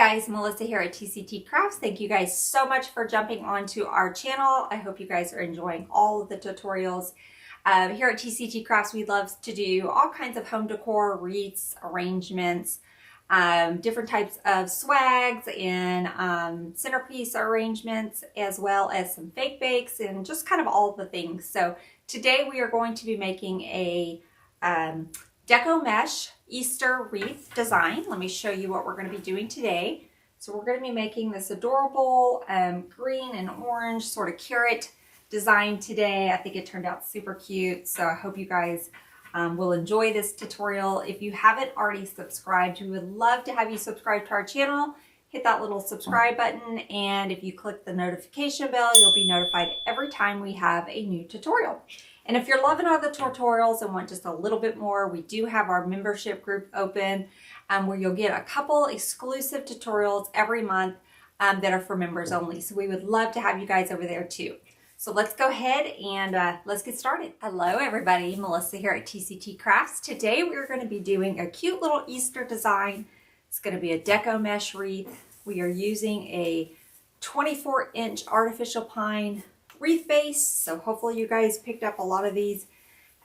guys, Melissa here at TCT Crafts. Thank you guys so much for jumping onto our channel. I hope you guys are enjoying all of the tutorials. Here at TCT Crafts, we love to do all kinds of home decor, wreaths, arrangements, different types of swags and centerpiece arrangements, as well as some fake bakes and just kind of all the things. So today we are going to be making a Deco mesh Easter wreath design. Let me show you what we're going to be doing today. So we're going to be making this adorable green and orange sort of carrot design today. I think it turned out super cute, so I hope you guys will enjoy this tutorial. If you haven't already subscribed, we would love to have you subscribe to our channel. Hit that little subscribe button, and if you click the notification bell, you'll be notified every time we have a new tutorial. And if you're loving all the tutorials and want just a little bit more, we do have our membership group open where you'll get a couple exclusive tutorials every month that are for members only. So we would love to have you guys over there too. So let's go ahead and let's get started. Hello everybody, Melissa here at TCT Crafts. Today we're going to be doing a cute little Easter design. It's going to be a Deco mesh wreath. We are using a 24-inch artificial pine wreath base, so hopefully you guys picked up a lot of these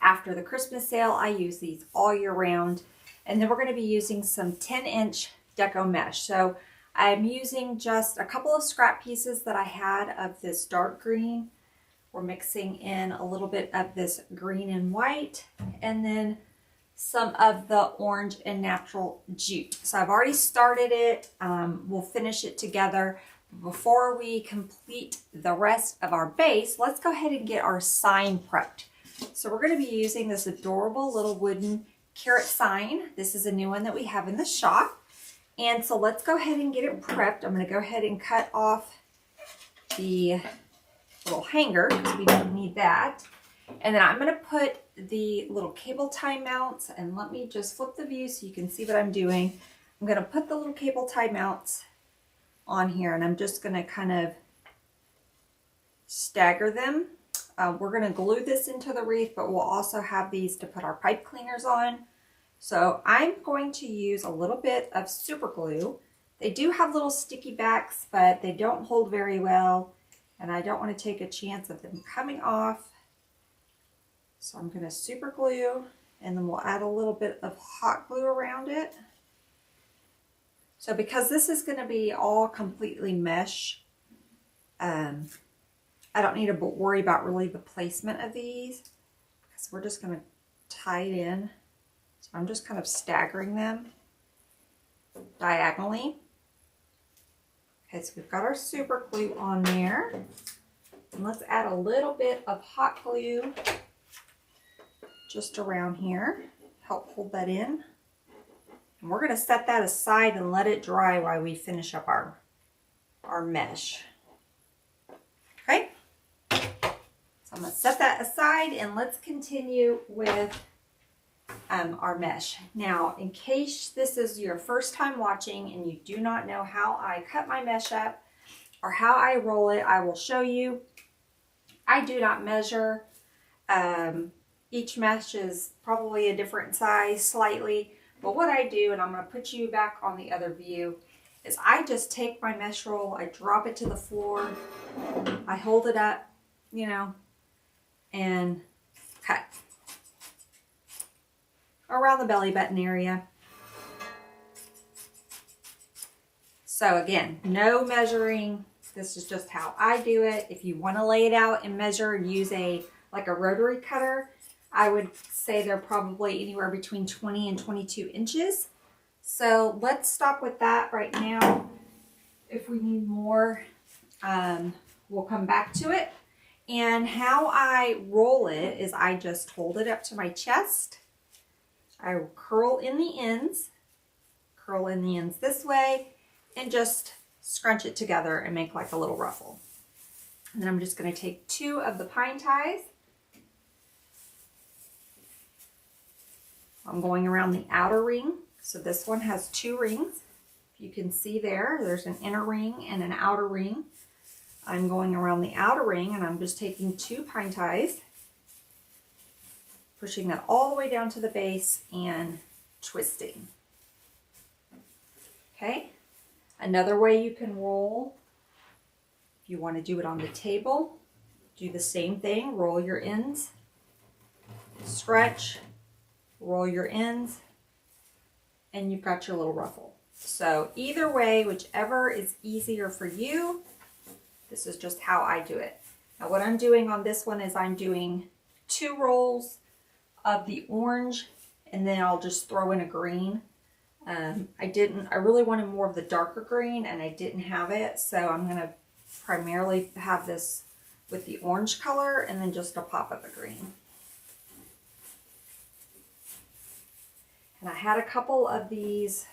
after the Christmas sale. I use these all year round. And then we're going to be using some 10-inch Deco mesh. So I'm using just a couple of scrap pieces that I had of this dark green. We're mixing in a little bit of this green and white, and then some of the orange and natural jute. So I've already started it. We'll finish it together. Before we complete the rest of our base, let's go ahead and get our sign prepped. So we're going to be using this adorable little wooden carrot sign. This is a new one that we have in the shop. And so let's go ahead and get it prepped. I'm going to go ahead and cut off the little hanger because we don't need that. And then I'm going to put the little cable tie mounts, and let me just flip the view so you can see what I'm doing. I'm going to put the little cable tie mounts on here, and I'm just going to kind of stagger them. We're going to glue this into the wreath, but we'll also have these to put our pipe cleaners on. So I'm going to use a little bit of super glue. They do have little sticky backs, but they don't hold very well, and I don't want to take a chance of them coming off. So I'm going to super glue, and then we'll add a little bit of hot glue around it. So because this is going to be all completely mesh, I don't need to worry about really the placement of these, because we're just going to tie it in. So I'm just kind of staggering them diagonally. Okay, so we've got our super glue on there. And let's add a little bit of hot glue just around here. Help hold that in. And we're going to set that aside and let it dry while we finish up our mesh. Okay, so I'm going to set that aside, and let's continue with our mesh. Now, in case this is your first time watching and you do not know how I cut my mesh up or how I roll it, I will show you. I do not measure. Each mesh is probably a different size slightly. But what I do, and I'm going to put you back on the other view, is I just take my mesh roll, I drop it to the floor, I hold it up, you know, and cut around the belly button area. So again, no measuring. This is just how I do it. If you want to lay it out and measure and use like a rotary cutter, I would say they're probably anywhere between 20 and 22 inches. So let's stop with that right now. If we need more, we'll come back to it. And how I roll it is I just hold it up to my chest. I curl in the ends this way, and just scrunch it together and make like a little ruffle. And then I'm just going to take 2 of the pine ties. I'm going around the outer ring. So this one has 2 rings. If you can see there's an inner ring and an outer ring. I'm going around the outer ring, and I'm just taking 2 pine ties, pushing that all the way down to the base and twisting. Okay. Another way you can roll, if you want to do it on the table, do the same thing. Roll your ends, stretch, roll your ends, and you've got your little ruffle. So either way, whichever is easier for you, this is just how I do it. Now what I'm doing on this one is I'm doing 2 rolls of the orange, and then I'll just throw in a green. I really wanted more of the darker green, and I didn't have it, so I'm gonna primarily have this with the orange color and then just a pop of the green. And I had a couple of these.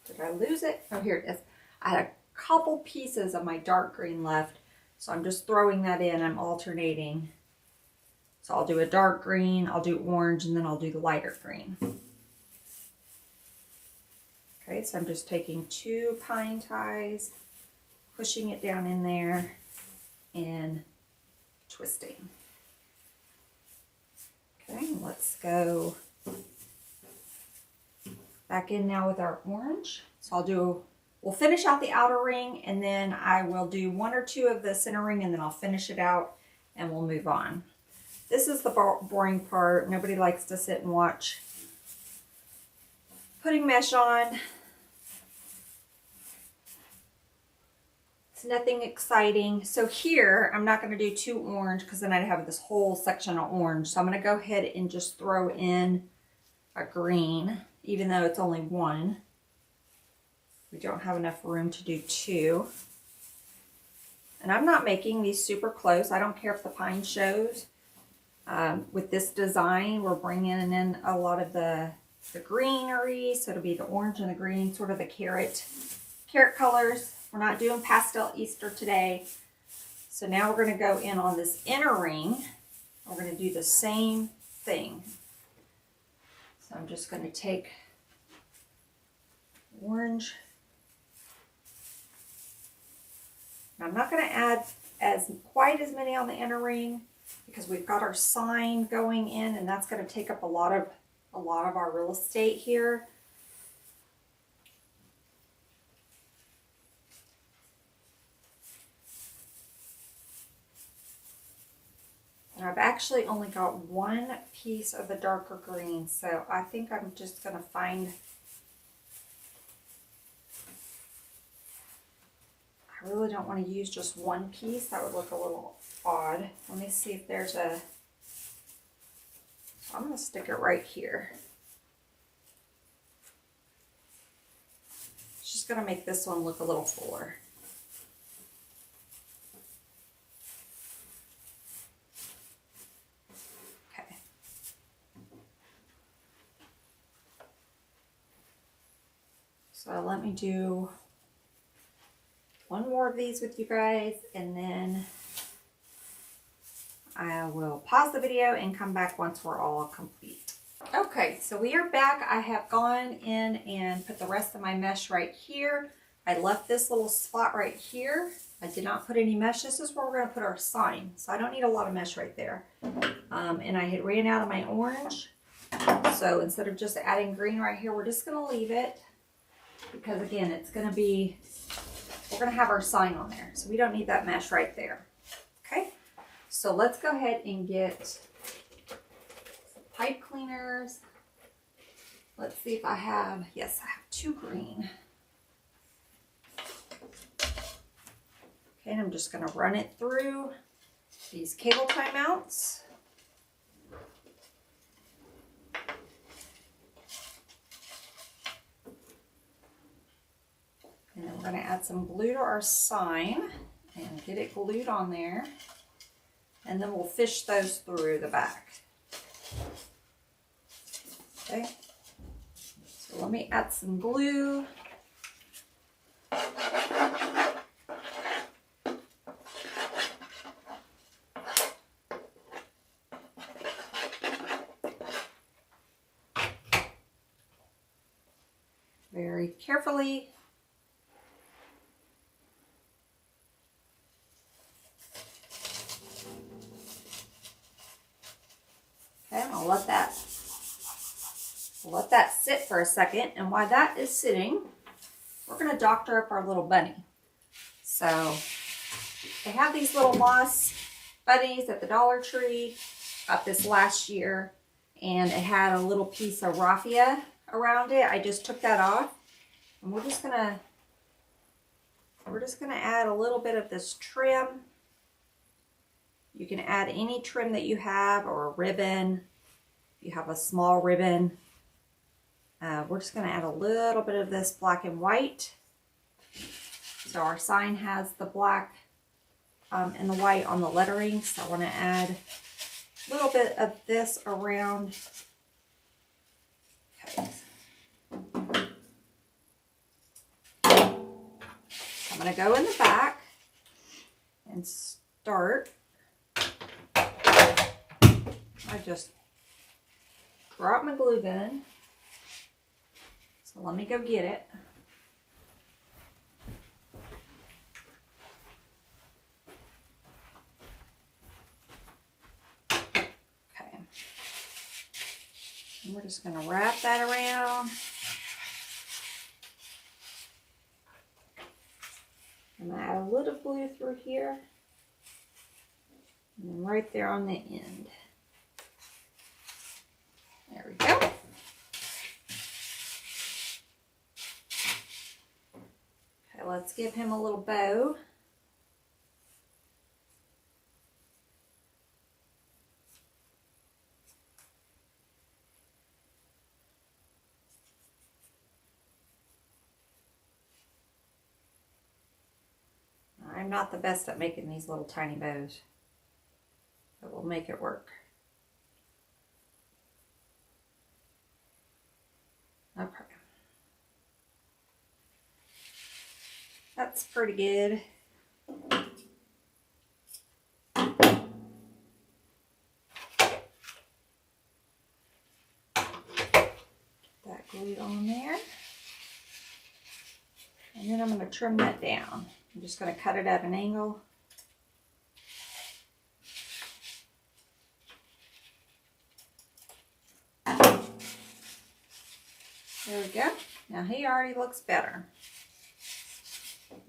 Did I lose it? Oh, here it is. I had a couple pieces of my dark green left, so I'm just throwing that in. I'm alternating. So I'll do a dark green, I'll do orange, and then I'll do the lighter green. Okay, so I'm just taking 2 pine ties, pushing it down in there, and twisting. Okay, let's go back in now with our orange. So we'll finish out the outer ring, and then I will do 1 or 2 of the center ring, and then I'll finish it out and we'll move on. This is the boring part. Nobody likes to sit and watch putting mesh on. It's nothing exciting. So here, I'm not going to do 2 orange because then I'd have this whole section of orange. So I'm going to go ahead and just throw in a green, even though it's only 1. We don't have enough room to do 2. And I'm not making these super close. I don't care if the pine shows. With this design, we're bringing in a lot of the greenery, so it'll be the orange and the green, sort of the carrot colors. We're not doing pastel Easter today. So now we're going to go in on this inner ring. We're going to do the same thing. So I'm just going to take orange. Now I'm not going to add quite as many on the inner ring, because we've got our sign going in, and that's going to take up a lot of our real estate here. And I've actually only got 1 piece of the darker green, so I think I'm just going to find, I really don't want to use just 1 piece. That would look a little odd. Let me see if there's a, I'm going to stick it right here. It's just going to make this one look a little fuller. Okay. So let me do 1 more of these with you guys, and then I will pause the video and come back once we're all complete. Okay, so we are back. I have gone in and put the rest of my mesh right here. I left this little spot right here. I did not put any mesh. This is where we're going to put our sign, so I don't need a lot of mesh right there. And I had ran out of my orange, so instead of just adding green right here, we're just going to leave it, because again, it's going to be, we're going to have our sign on there, so we don't need that mesh right there. Okay. So let's go ahead and get some pipe cleaners. Let's see if I have, yes, I have 2 green. Okay, and I'm just going to run it through these cable tie mounts. And then we're going to add some glue to our sign and get it glued on there. And then we'll fish those through the back. Okay, so let me add some glue. Very carefully. Okay, I'll let that sit for a second, and while that is sitting, we're going to doctor up our little bunny. So they have these little moss bunnies at the Dollar Tree. Got this last year, and it had a little piece of raffia around it. I just took that off, and we're just gonna add a little bit of this trim. You can add any trim that you have, or a ribbon. If you have a small ribbon, we're just gonna add a little bit of this black and white. So our sign has the black and the white on the lettering, so I want to add a little bit of this around. Okay. I'm going to go in the back and start. I just dropped my glue gun, so let me go get it. And we're just going to wrap that around. I'm going to add a little glue through here. And then right there on the end. There we go. Okay, let's give him a little bow. I'm not the best at making these little tiny bows, but we'll make it work. Okay. That's pretty good. Get that glued on there. And then I'm going to trim that down. I'm just going to cut it at an angle. There we go. Now he already looks better.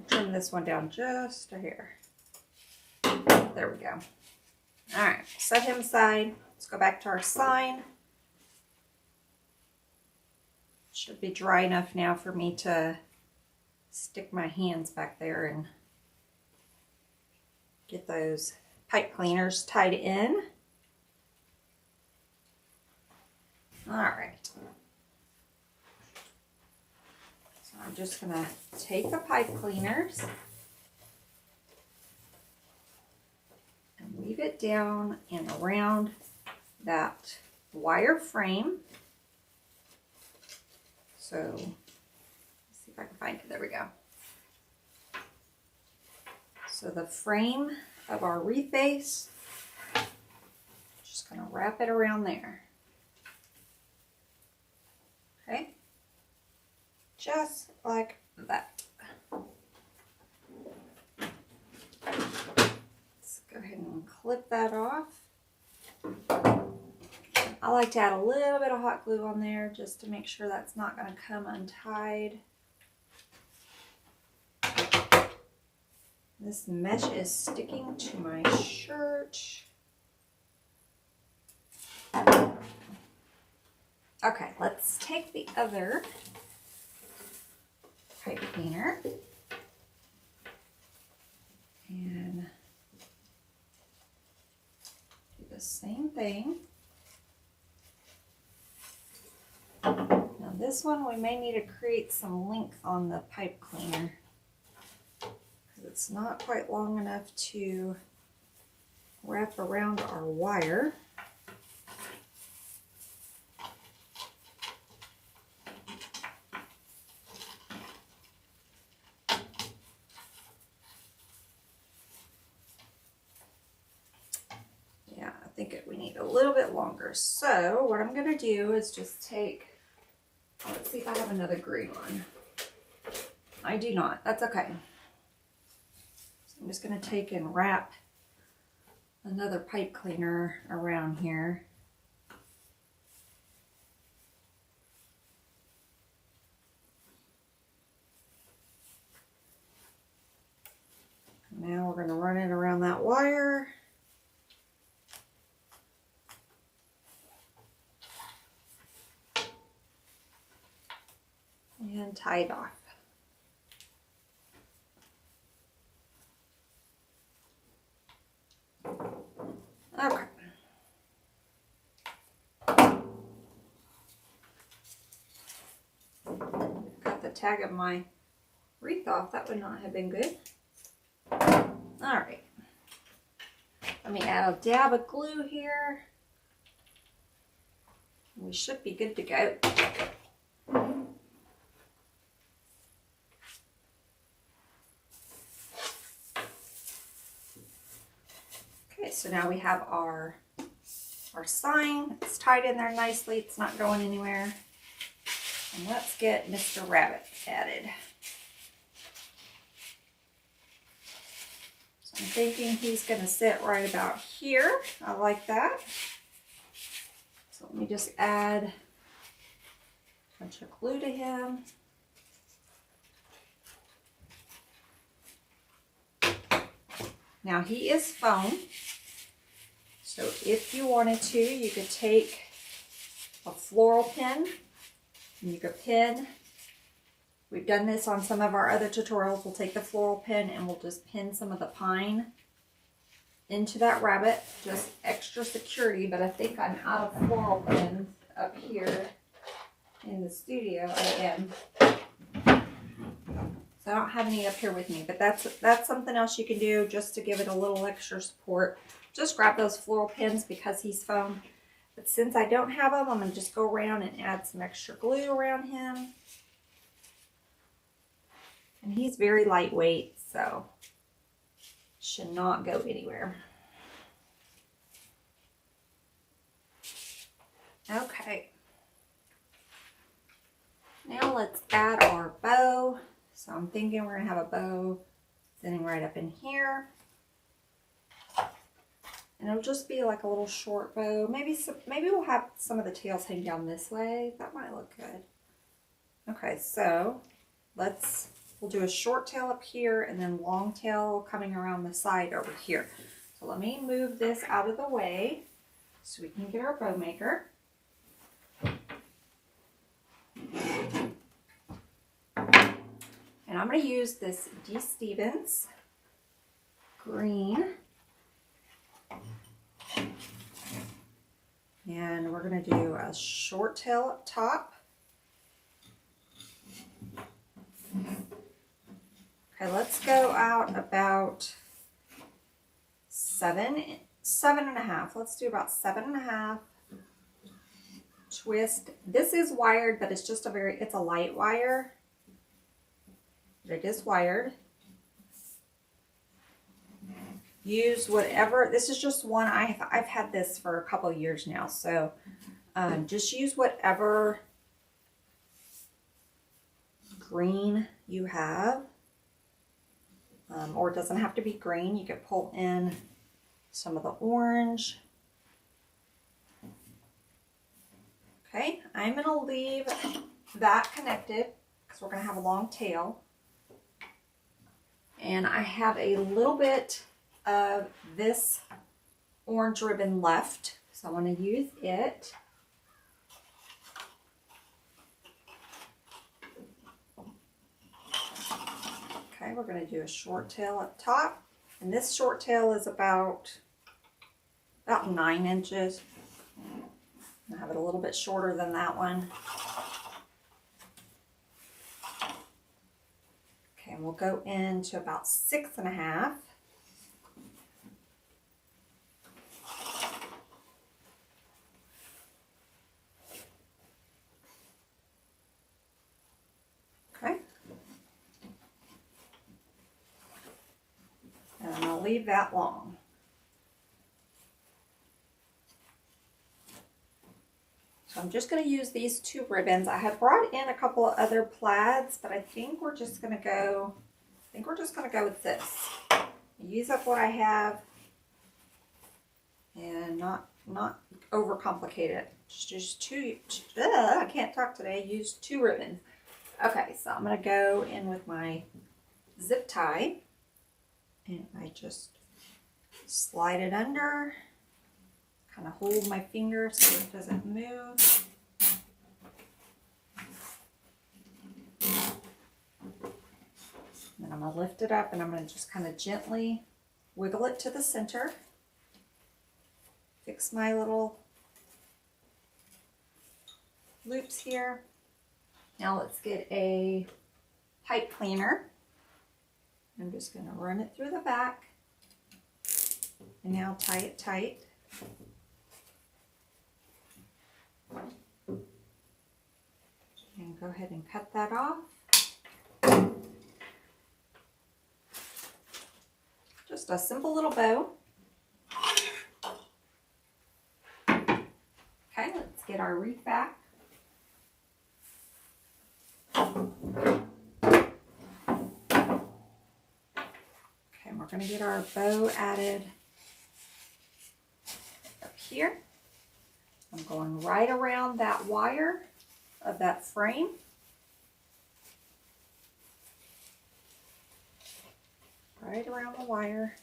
Trim this one down just a hair. There we go. All right, set him aside. Let's go back to our sign. Should be dry enough now for me to stick my hands back there and get those pipe cleaners tied in. All right. So I'm just going to take the pipe cleaners and weave it down and around that wire frame. So let's see if I can find it. There we go. So the frame of our wreath base, just going to wrap it around there. Okay, just like that. Let's go ahead and clip that off. I like to add a little bit of hot glue on there just to make sure that's not going to come untied. This mesh is sticking to my shirt. Okay, let's take the other pipe cleaner and do the same thing. Now this one we may need to create some length on the pipe cleaner because it's not quite long enough to wrap around our wire. We need a little bit longer. So what I'm going to do is just take, let's see if I have another green one. I do not. That's okay. So I'm just going to take and wrap another pipe cleaner around here. Now we're going to run it around that wire. And tie it off. Okay. Got the tag of my wreath off. That would not have been good. All right. Let me add a dab of glue here. We should be good to go. Okay, so now we have our sign. It's tied in there nicely. It's not going anywhere. And let's get Mr. Rabbit added. So I'm thinking he's going to sit right about here. I like that. So let me just add a bunch of glue to him. Now he is foam, so if you wanted to, you could take a floral pin and you could pin. We've done this on some of our other tutorials. We'll take the floral pin and we'll just pin some of the pine into that rabbit, just extra security, but I think I'm out of floral pins up here in the studio. I am. So I don't have any up here with me, but that's something else you can do just to give it a little extra support. Just grab those floral pins because he's foam. But since I don't have them, I'm going to just go around and add some extra glue around him. And he's very lightweight, so should not go anywhere. Okay. Now let's add our bow. So I'm thinking we're going to have a bow sitting right up in here. And it'll just be like a little short bow. Maybe we'll have some of the tails hang down this way. That might look good. Okay, so we'll do a short tail up here and then long tail coming around the side over here. So let me move this out of the way so we can get our bow maker. And I'm going to use this D. Stevens green. And we're going to do a short tail up top. Okay, let's go out about 7.5. Let's do about 7.5. Twist. This is wired, but it's just it's a light wire. It is wired. Use whatever. This is just one. I've had this for a couple of years now, so just use whatever green you have, or it doesn't have to be green. You could pull in some of the orange. Okay, I'm going to leave that connected because we're going to have a long tail. And I have a little bit of this orange ribbon left, so I want to use it. Okay, we're going to do a short tail up top, and this short tail is about 9 inches. I have it a little bit shorter than that one. Okay, and we'll go into about 6.5. Okay. And I'll leave that long. So I'm just going to use these 2 ribbons. I have brought in a couple of other plaids, but I think we're just going to go, with this. Use up what I have and not overcomplicate it. Just 2, I can't talk today, use 2 ribbons. Okay, so I'm going to go in with my zip tie. And I just slide it under, kind of hold my finger so it doesn't move. Then I'm going to lift it up and I'm going to just kind of gently wiggle it to the center. Fix my little loops here. Now let's get a pipe cleaner. I'm just going to run it through the back and now tie it tight. And go ahead and cut that off. Just a simple little bow. Okay, let's get our wreath back. Okay, and we're going to get our bow added up here. I'm going right around that wire of that frame. Right around the wire.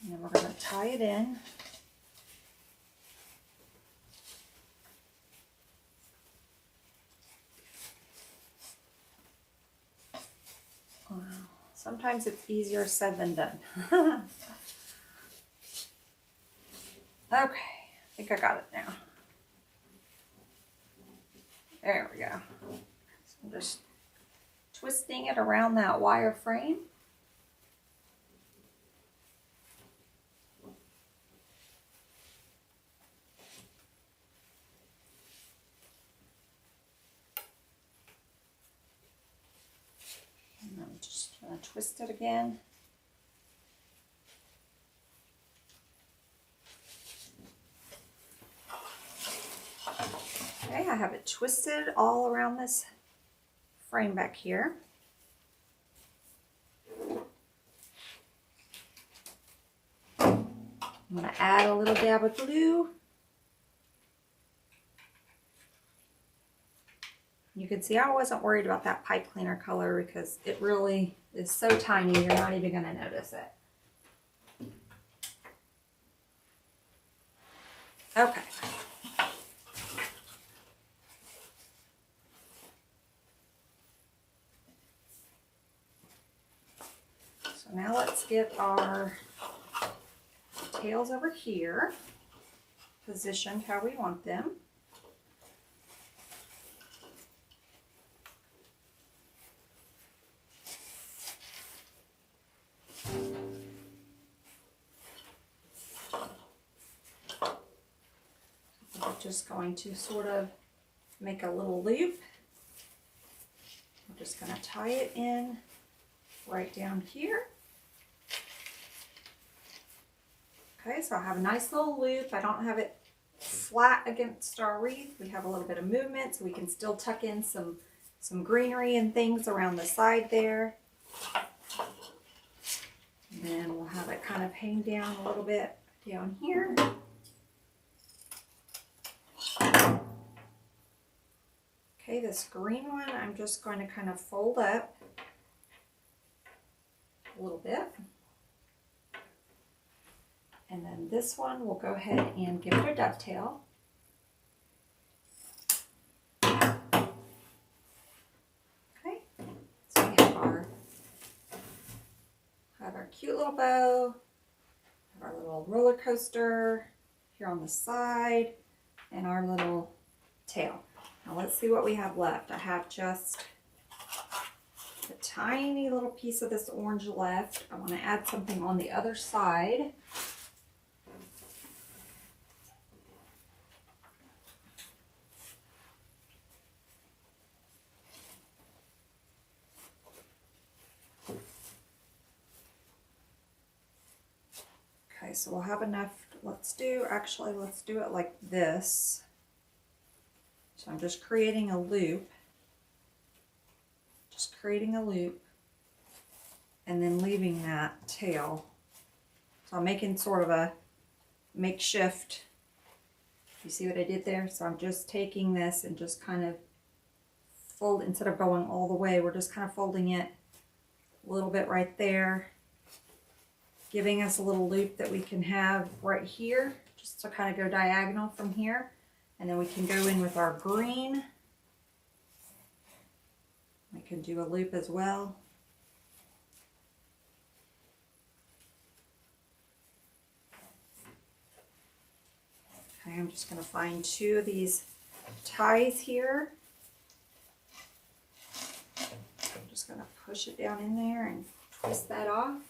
And then we're going to tie it in. Wow. Sometimes it's easier said than done. Okay, I think I got it now. There we go. So I'm just twisting it around that wire frame. And I'm just going to twist it again. Okay, I have it twisted all around this frame back here. I'm going to add a little dab of glue. You can see I wasn't worried about that pipe cleaner color because it really is so tiny you're not even going to notice it. Okay. So now let's get our tails over here, positioned how we want them. We're just going to sort of make a little loop. I'm just going to tie it in right down here. Okay, so I have a nice little loop. I don't have it flat against our wreath. We have a little bit of movement, so we can still tuck in some greenery and things around the side there. And then we'll have it kind of hang down a little bit down here. Okay, this green one, I'm just going to kind of fold up a little bit. And then this one, we'll go ahead and give it a dovetail. Okay, so we have our cute little bow, have our little roller coaster here on the side, and our little tail. Now let's see what we have left. I have just a tiny little piece of this orange left. I want to add something on the other side. Okay, so we'll have enough. Let's do it like this. So I'm just creating a loop. And then leaving that tail. So I'm making sort of a makeshift. You see what I did there? So I'm just taking this and just kind of fold, instead of going all the way, we're just kind of folding it a little bit right there, giving us a little loop that we can have right here, just to kind of go diagonal from here. And then we can go in with our green. We can do a loop as well. Okay, I'm just going to find 2 of these ties here. I'm just going to push it down in there and twist that off.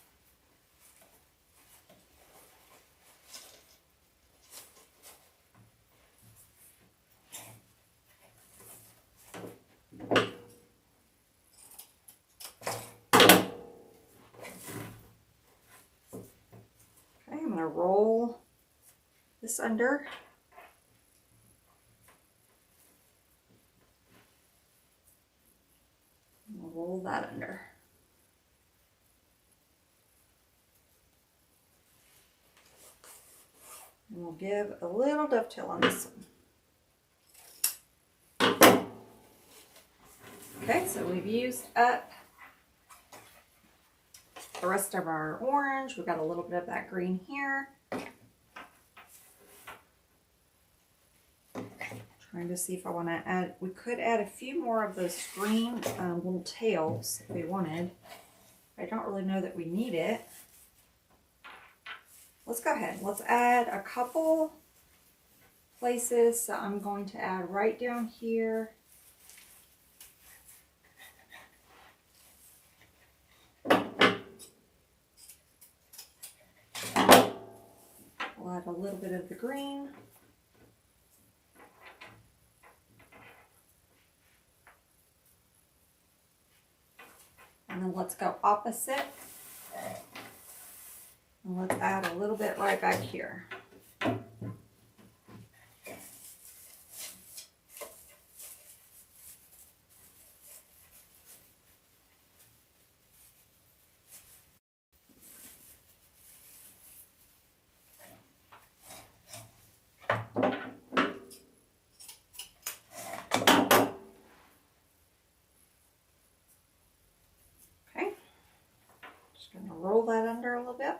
I'm going to roll this under. And we'll roll that under. And we'll give a little dovetail on this one. Okay, so we've used up the rest of our orange. We've got a little bit of that green here. Trying to see if I want to add, we could add a few more of those green little tails if we wanted. I don't really know that we need it. Let's go ahead. Let's add a couple places. So I'm going to add right down here. We'll add a little bit of the green. And then let's go opposite. And let's add a little bit right back here. Going to roll that under a little bit.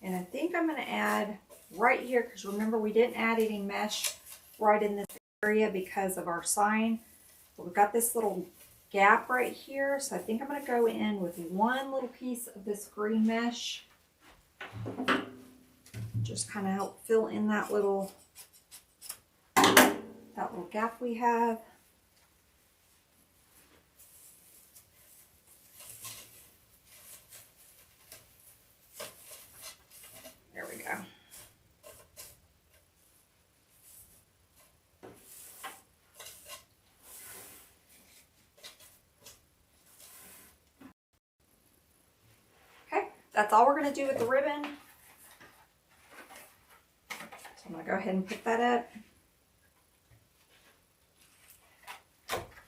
And I think I'm going to add right here, because remember we didn't add any mesh right in this area because of our sign. But we've got this little gap right here, so I think I'm going to go in with one little piece of this green mesh. Just kind of help fill in that little gap we have. There we go. Okay, that's all we're going to do with the ribbon. So I'm going to go ahead and pick that up.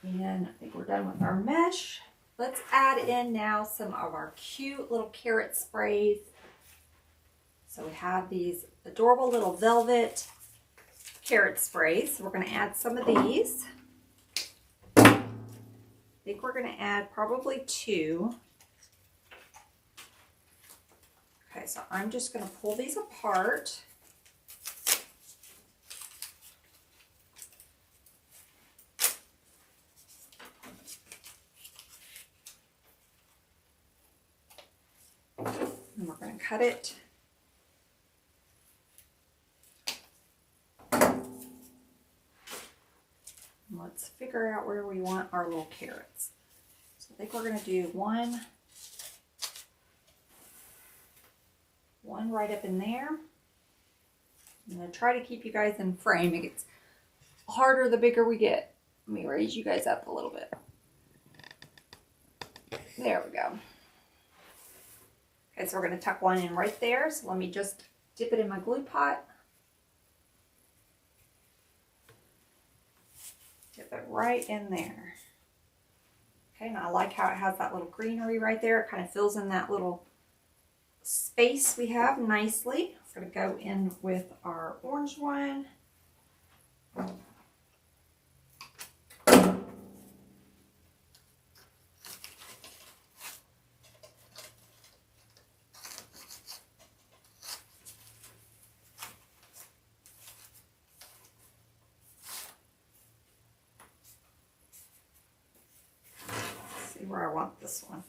And I think we're done with our mesh. Let's add in now some of our cute little carrot sprays. So we have these adorable little velvet carrot sprays. So we're going to add some of these. I think we're going to add probably 2. Okay, so I'm just going to pull these apart. And we're going to cut it. And let's figure out where we want our little carrots. So I think we're going to do one right up in there. I'm going to try to keep you guys in frame. It gets harder the bigger we get. Let me raise you guys up a little bit. There we go. Okay, so we're going to tuck one in right there. So let me just dip it in my glue pot. Dip it right in there. Okay, now I like how it has that little greenery right there. It kind of fills in that little space we have nicely It's going to go in with our orange one. See where I want this one.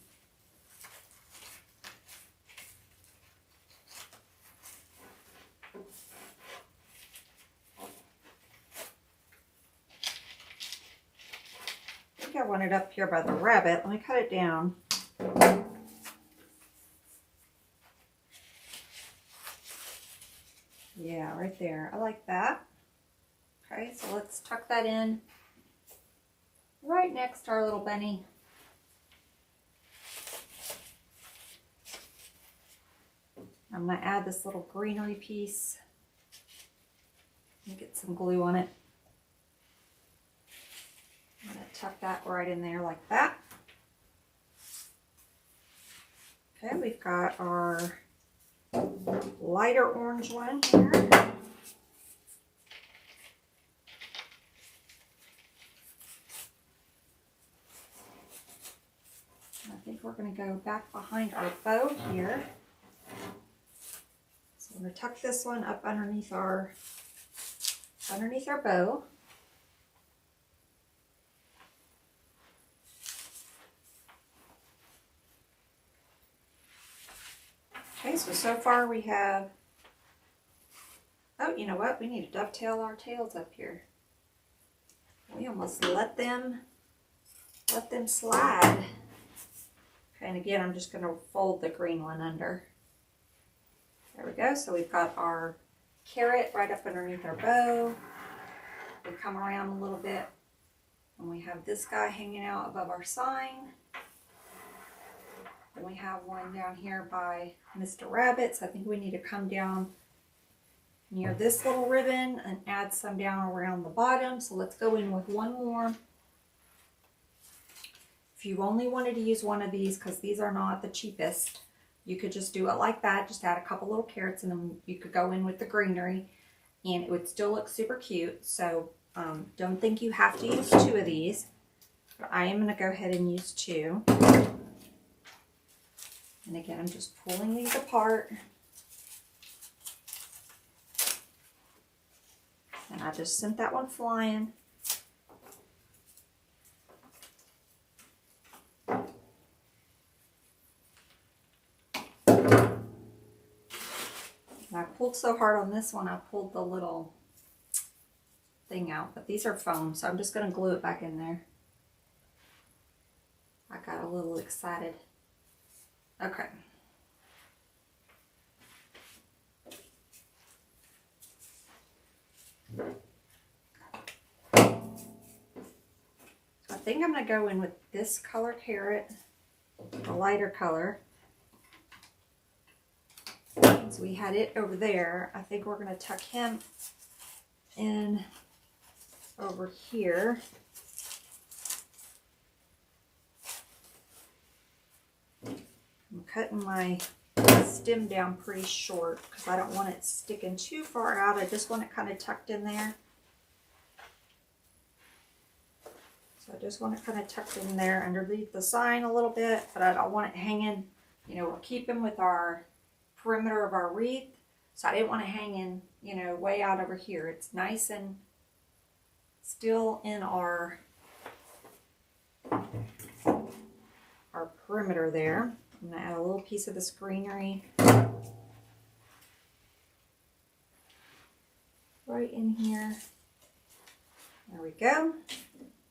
I want it up here by the rabbit. Let me cut it down. Yeah, right there. I like that. Okay, so let's tuck that in right next to our little bunny. I'm going to add this little greenery piece and get some glue on it. I'm going to tuck that right in there like that. Okay, we've got our lighter orange one here. I think we're going to go back behind our bow here. So I'm going to tuck this one up underneath our bow. Okay, so far we have, oh, you know what? We need to dovetail our tails up here. We almost let them slide. Okay, and again, I'm just going to fold the green one under. There we go. So we've got our carrot right up underneath our bow. We come around a little bit, and we have this guy hanging out above our sign. Then we have one down here by Mr. Rabbit. So I think we need to come down near this little ribbon and add some down around the bottom. So let's go in with one more. If you only wanted to use one of these, because these are not the cheapest, you could just do it like that. Just add a couple little carrots and then you could go in with the greenery and it would still look super cute. So don't think you have to use two of these, but I am going to go ahead and use two. And again, I'm just pulling these apart. And I just sent that one flying. And I pulled so hard on this one, I pulled the little thing out. But these are foam, so I'm just going to glue it back in there. I got a little excited. Okay. I think I'm going to go in with this color carrot, a lighter color. So we had it over there. I think we're going to tuck him in over here. I'm cutting my stem down pretty short because I don't want it sticking too far out. I just want it kind of tucked in there. So I just want it kind of tucked in there underneath the sign a little bit, but I don't want it hanging. You know, we're keeping with our perimeter of our wreath, so I didn't want it hanging, you know, way out over here. It's nice and still in our perimeter there. I'm going to add a little piece of this greenery right in here. There we go.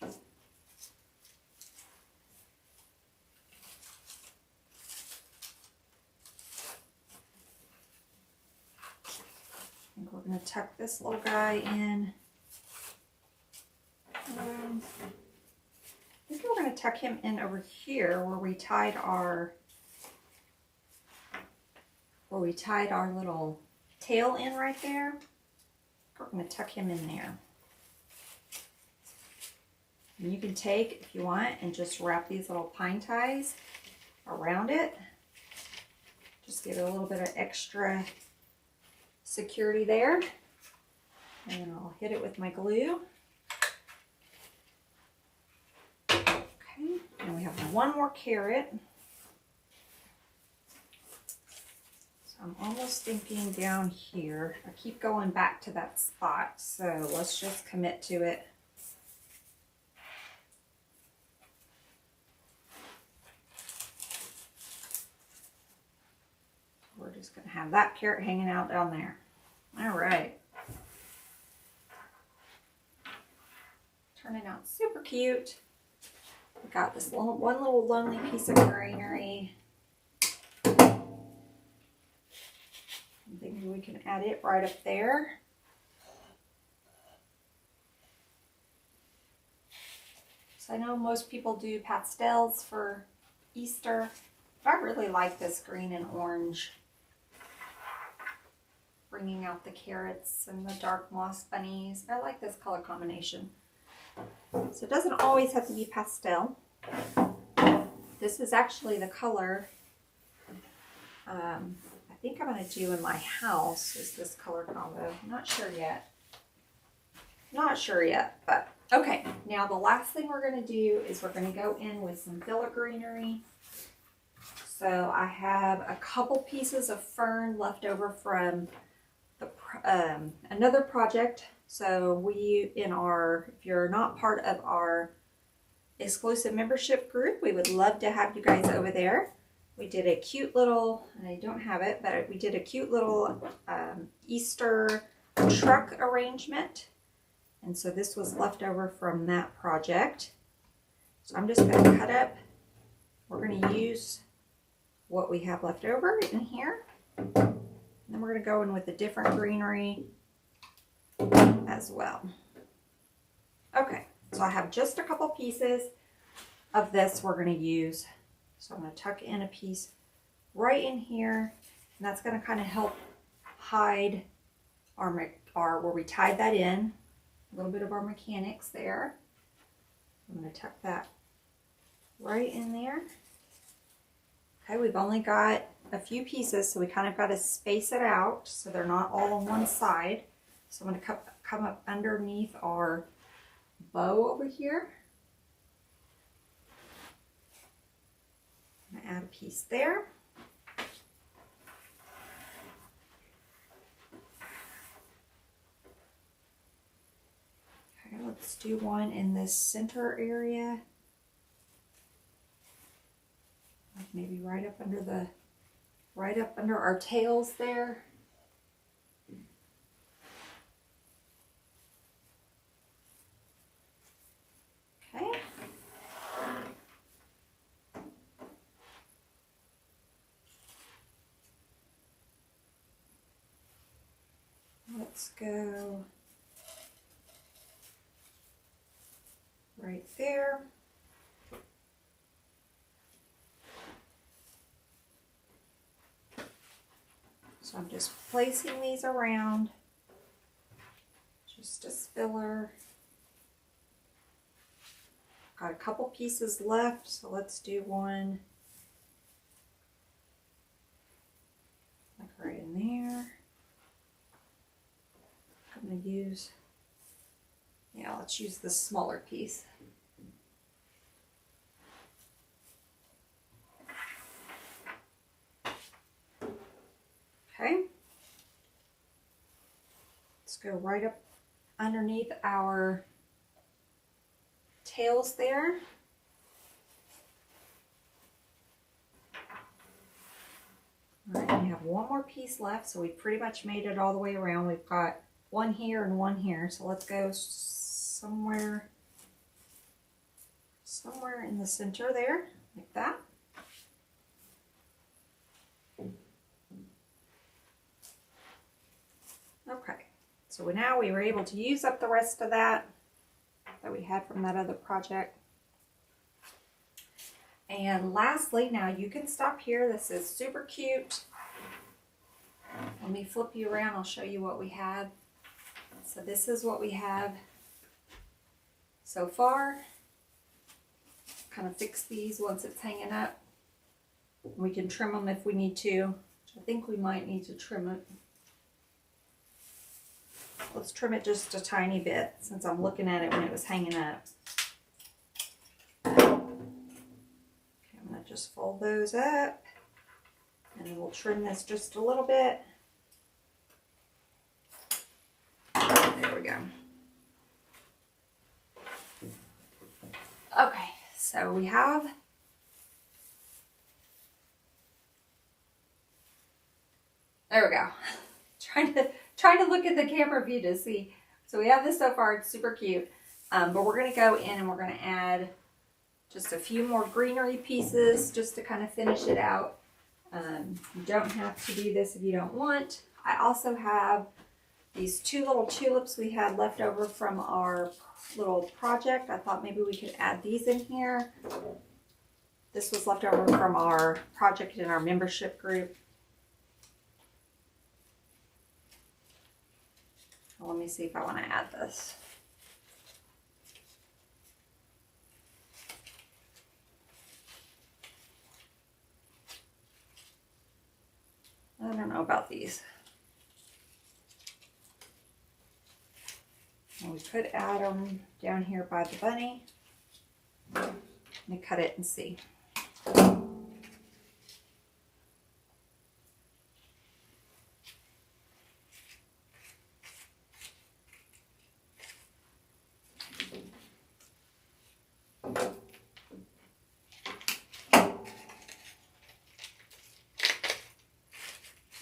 I think we're going to tuck this little guy in. I think we're going to tuck him in over here where we tied our little tail in right there. We're going to tuck him in there. And you can take, if you want, and just wrap these little pine ties around it. Just give it a little bit of extra security there. And I'll hit it with my glue. Okay, and we have one more carrot. So I'm almost thinking down here. I keep going back to that spot, so let's just commit to it. We're just going to have that carrot hanging out down there. All right. Turning out super cute. We got this one little lonely piece of greenery. I'm thinking we can add it right up there. So I know most people do pastels for Easter, but I really like this green and orange, bringing out the carrots and the dark moss bunnies. I like this color combination. So it doesn't always have to be pastel. This is actually the color I think I'm going to do in my house is this color combo. I'm not sure yet. Not sure yet, but okay. Now the last thing we're going to do is we're going to go in with some filler greenery. So I have a couple pieces of fern left over from the, another project. So we, if you're not part of our exclusive membership group, we would love to have you guys over there. We did a cute little, and I don't have it, but we did a cute little Easter truck arrangement. And so this was left over from that project. So I'm just going to cut up. We're going to use what we have left over in here. And then we're going to go in with a different greenery as well. Okay, so I have just a couple pieces of this we're going to use. So I'm going to tuck in a piece right in here, and that's going to kind of help hide our where we tied that in, a little bit of our mechanics there. I'm going to tuck that right in there. Okay, we've only got a few pieces, so we kind of got to space it out so they're not all on one side. So I'm going to come up underneath our bow over here. I'm going to add a piece there. Okay, let's do one in this center area. Maybe right up under our tails there. Okay. Let's go right there. So I'm just placing these around, just a filler. Got a couple pieces left, so let's do one like right in there. I'm going to use, yeah, let's use this smaller piece. Okay. Let's go right up underneath our tails there. All right, we have one more piece left, so we pretty much made it all the way around. We've got one here and one here, so let's go somewhere in the center there, like that. Okay, so now we were able to use up the rest of that we had from that other project. And lastly, now you can stop here. This is super cute. Let me flip you around. I'll show you what we have. So this is what we have so far. Kind of fix these once it's hanging up. We can trim them if we need to. I think we might need to trim it. let's trim it just a tiny bit since I'm looking at it when it was hanging up. Okay, I'm going to just fold those up and then we'll trim this just a little bit. There we go. Okay, so we have there we go. trying to look at the camera view to see. So we have this so far, it's super cute. But we're gonna go in and we're gonna add just a few more greenery pieces just to kind of finish it out. You don't have to do this if you don't want. I also have these 2 little tulips we had left over from our little project. I thought maybe we could add these in here. This was left over from our project in our membership group. Well, let me see if I want to add this. I don't know about these. Well, we could add them down here by the bunny. Let me cut it and see.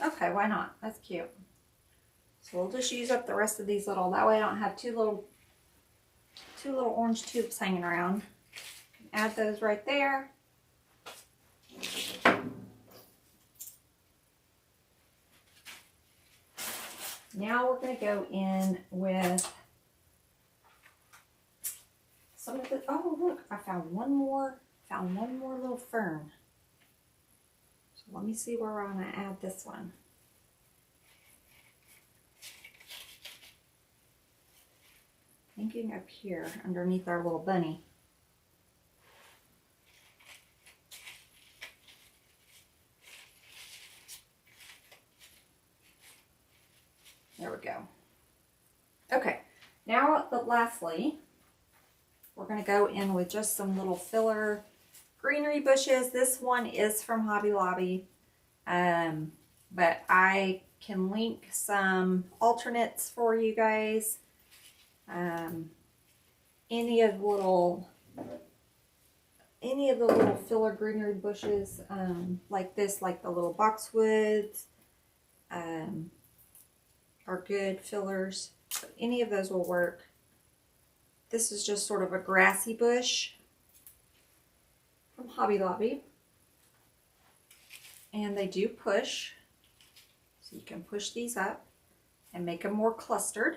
Okay, why not? That's cute. So we'll just use up the rest of these little, that way I don't have two little orange tubes hanging around. Add those right there. Now we're going to go in with some of the, oh look, I found one more little fern. So let me see where I'm going to add this one. Thinking up here underneath our little bunny. There we go. Okay, now lastly, we're going to go in with just some little filler greenery bushes. This one is from Hobby Lobby, but I can link some alternates for you guys. Any of the little filler greenery bushes, like this, like the little boxwoods, are good fillers. So any of those will work. This is just sort of a grassy bush from Hobby Lobby. And they do push. So you can push these up and make them more clustered,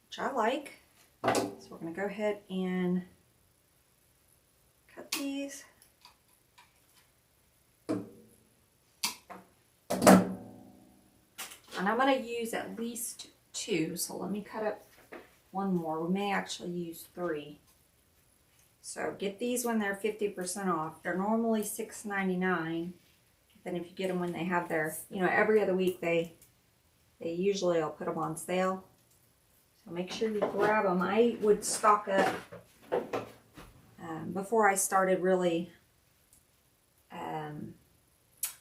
which I like. So we're going to go ahead and cut these. And I'm going to use at least 2, so let me cut up one more. We may actually use 3. So get these when they're 50% off. They're normally $6.99. Then if you get them when they have their, every other week they usually will put them on sale. So make sure you grab them. I would stock up before I started really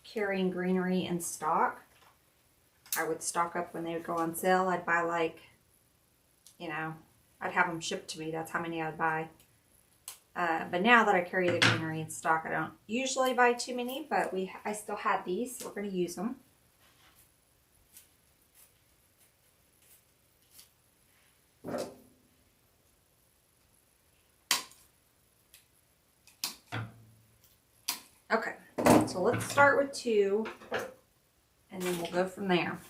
carrying greenery in stock. I would stock up when they would go on sale. I'd buy like, I'd have them shipped to me. That's how many I'd buy. But now that I carry the greenery in stock, I don't usually buy too many, but I still have these, so we're going to use them. Okay, so let's start with 2. And then we'll go from there.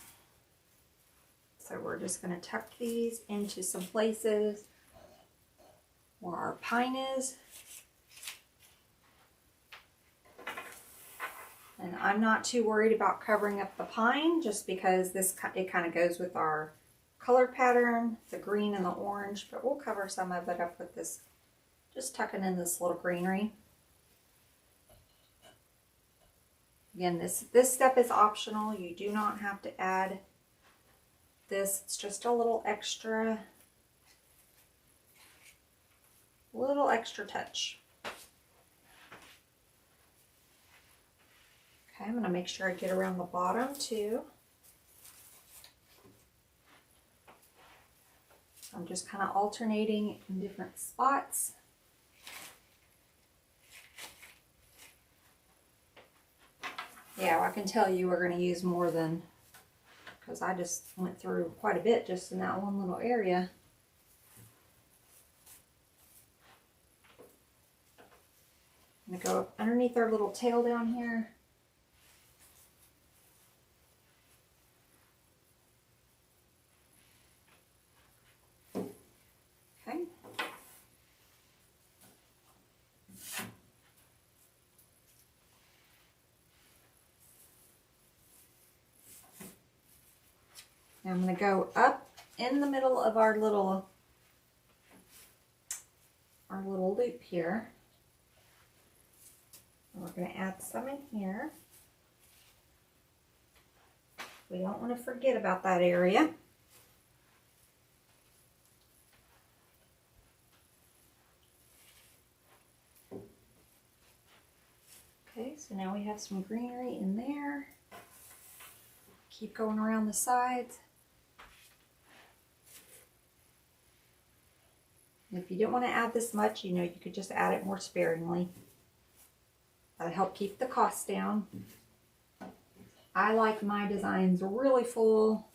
So we're just going to tuck these into some places where our pine is. And I'm not too worried about covering up the pine just because it kind of goes with our color pattern, the green and the orange, but we'll cover some of it up with this, just tucking in this little greenery. Again, this step is optional. You do not have to add this. It's just a little extra touch. Okay, I'm going to make sure I get around the bottom too. I'm just kind of alternating in different spots. Yeah, I can tell you we're going to use more than, because I just went through quite a bit just in that one little area. I'm going to go underneath our little tail down here. Okay. Now I'm going to go up in the middle of our little loop here. And we're going to add some in here. We don't want to forget about that area. Okay, so now we have some greenery in there. Keep going around the sides. And if you didn't want to add this much, you know, you could just add it more sparingly. That'll help keep the cost down. I like my designs really full.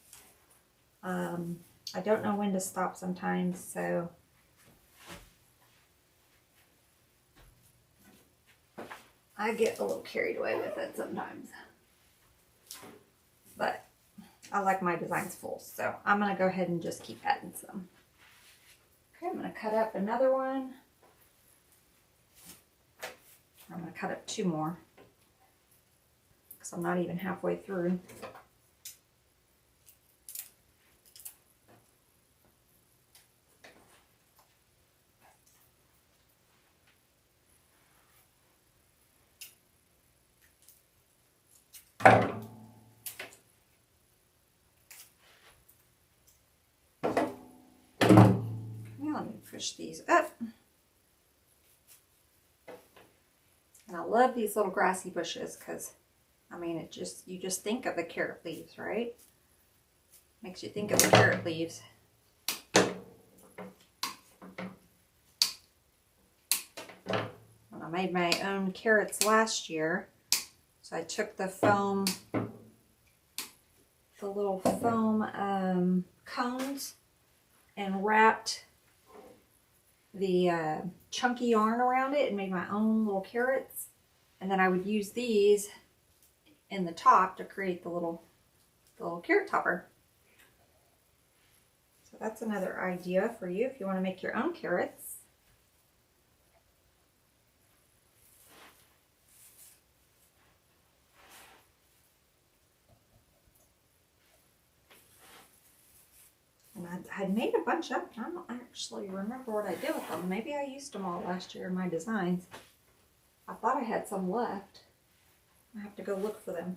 I don't know when to stop sometimes, so I get a little carried away with it sometimes. But I like my designs full, so I'm going to go ahead and just keep adding some. Okay, I'm going to cut up another one. I'm going to cut up 2 more because I'm not even halfway through. Let me push these up. And I love these little grassy bushes because, I mean, you just think of the carrot leaves, right? Makes you think of the carrot leaves. When I made my own carrots last year, so I took the foam, the little foam cones, and wrapped the chunky yarn around it and made my own little carrots. And then I would use these in the top to create the little carrot topper. So that's another idea for you if you want to make your own carrots. And I had made a bunch up. I don't actually remember what I did with them. Maybe I used them all last year in my designs. I thought I had some left. I have to go look for them.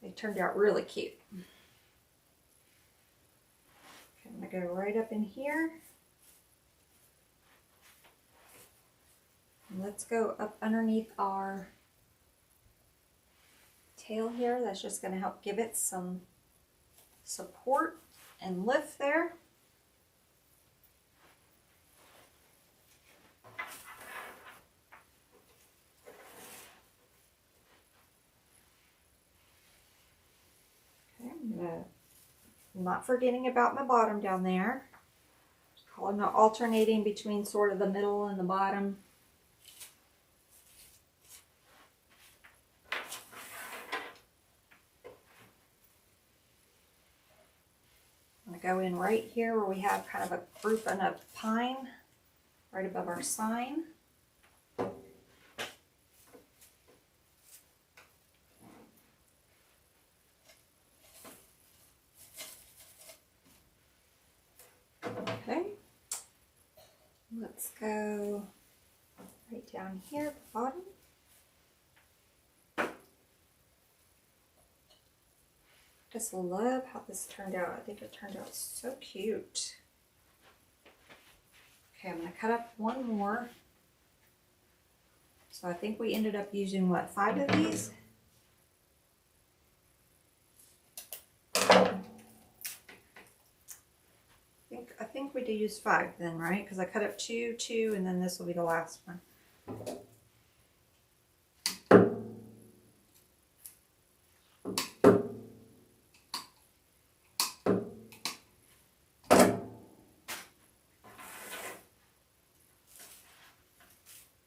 They turned out really cute. Okay, I'm going to go right up in here. And let's go up underneath our tail here. That's just going to help give it some support and lift there. Okay, I'm not forgetting about my bottom down there. I'm alternating between sort of the middle and the bottom. Go in right here where we have kind of a group and a pine right above our sign. Okay, let's go right down here at the bottom. just love how this turned out. I think it turned out so cute. Okay, I'm going to cut up one more. So I think we ended up using, what, 5 of these? I think we did use 5 then, right? Because I cut up 2, 2, and then this will be the last one.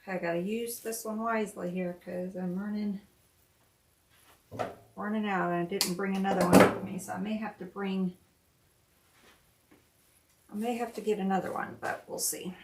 I gotta use this one wisely here because I'm running out, and I didn't bring another one with me, so I may have to get another one, but we'll see.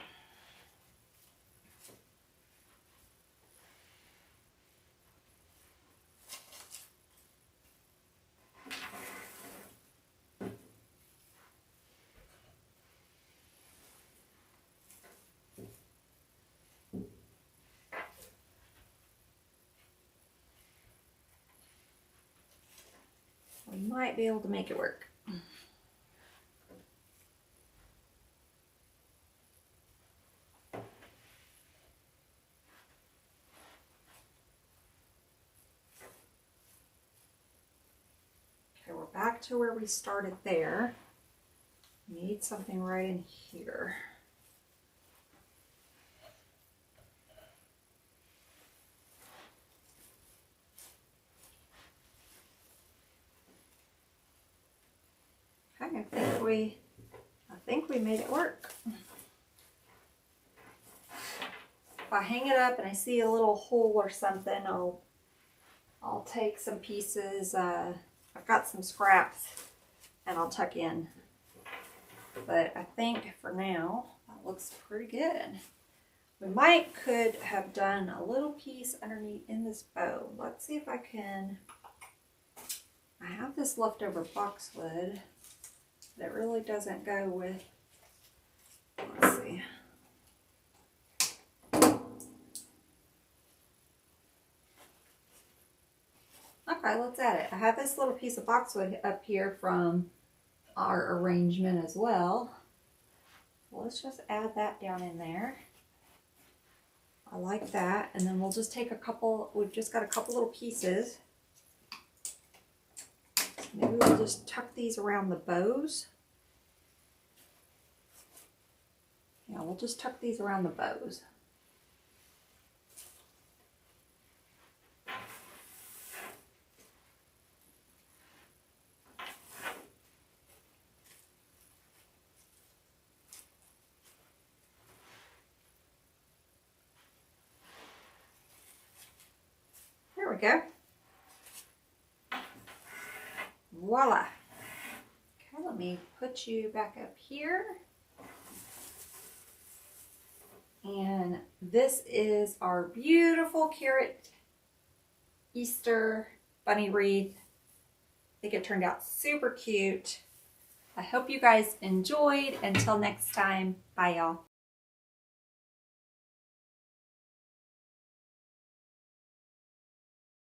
We might be able to make it work. Okay, we're back to where we started there. We need something right in here. Okay, I think we made it work. If I hang it up and I see a little hole or something, I'll take some pieces. I've got some scraps and I'll tuck in. But I think for now that looks pretty good. We could have done a little piece underneath in this bow. Let's see if I can. I have this leftover boxwood that really doesn't go with. Let's see. Okay, let's add it. I have this little piece of boxwood up here from our arrangement as well. Let's just add that down in there. I like that. And then we'll just take a couple, we've just got a couple little pieces. Maybe we'll just tuck these around the bows. Yeah, we'll just tuck these around the bows. There we go. Voila. Okay, let me put you back up here. And this is our beautiful carrot Easter bunny wreath. I think it turned out super cute. I hope you guys enjoyed. Until next time, bye y'all.